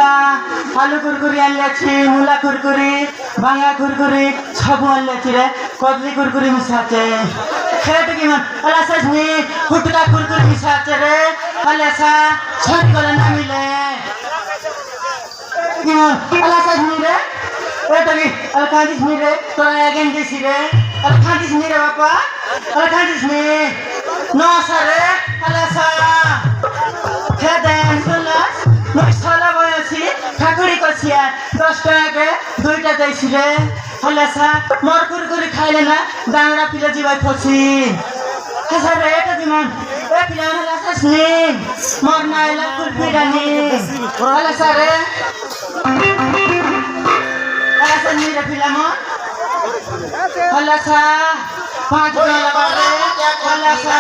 হলেসা আলু কুরকুরি আনলেছি মূলা কুরকুরি ভাঙা কুরকুরি সব আনলেছি রে কদলি কুরকুরি মিশাচ্ছে খেতে কি মান হলেসা নি ফুটকা কুরকুরি মিশাচ্ছে রে হলেসা ছড়ি গলে না মিলে কি মান হলেসা নি রে এটা কি আর কাঁদিস নি রে তোরা এগেন দিছি রে আর কাঁদিস নি রে বাবা আর কাঁদিস নি নসারে হলেসা খেতে শুনলাস নই সালা বয়সী ঠাকুরি করছিয়া 10 টাকাকে 2টা দিয়েছিলে হলেসা মর কুরকুরি খাইলে না দাঁড়া পিলে জিবাই ফসি হাজার রে এটা দিমান এ পিলা হলেসা নি মর না এলা কুলপিটা নি হলেসা রে হলেসা নি রে পিলা মর হলেসা 5 টাকা বারে হলেসা